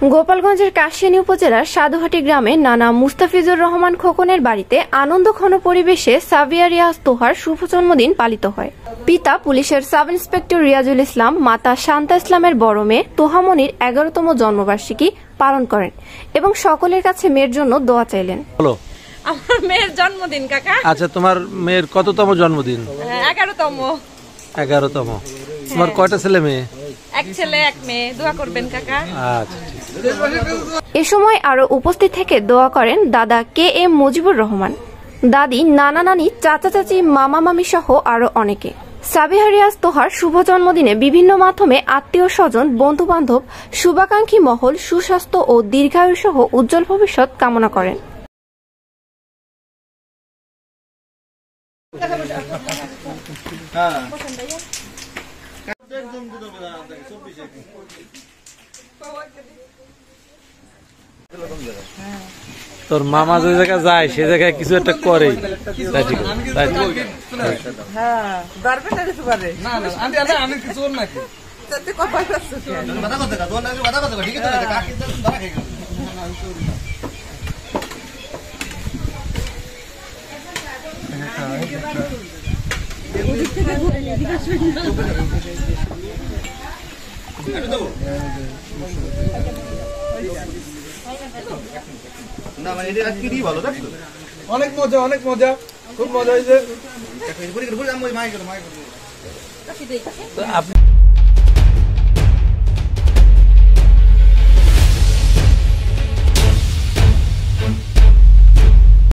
গোপালগঞ্জের কাশিয়ানী উপজেলার সাধুহাটি গ্রামে নানা মুস্তাফিজুর রহমান খোকনের বাড়িতে আনন্দঘন পরিবেশে সাবিয়া রিয়াজ তোহার শুভ জন্মদিন পালিত হয়। পিতা পুলিশের সাব ইন্সপেক্টর রিয়াজুল ইসলাম মাতা শান্তা ইসলামের বড় মেয়ে তোহামনির 11তম জন্মবার্ষিকী পালন করেন এবং সকলের কাছে মেয়ের জন্য দোয়া চাইলেন। আমার মেয়ের জন্মদিন কাকা। আচ্ছা, তোমার মেয়ের কততম জন্মদিন? 11তম। 11তম। তোমার কয়টা ছেলে মেয়ে? এক ছেলে এক মেয়ে। দোয়া করবেন কাকা। আচ্ছা। এ সময় আরো উপস্থিত থেকে দোয়া করেন দাদা কে এম মুজিবুর রহমান, দাদি, নানা নানি, চাচা চাচি, মামা মামি সহ আরো অনেকে। সাবিয়া রিয়াজ তোহার শুভ জন্মদিনে বিভিন্ন মাধ্যমে আত্মীয় স্বজন, বন্ধু বান্ধব, শুভাকাঙ্ক্ষী মহল সুস্বাস্থ্য ও দীর্ঘায়ু সহ উজ্জ্বল ভবিষ্যৎ কামনা করেন। তোর মামা যে জায়গায় যায় সে জায়গায় কিছু একটা করে। অনেক মজা, অনেক মজা, খুব মজা হয়েছে। আপনি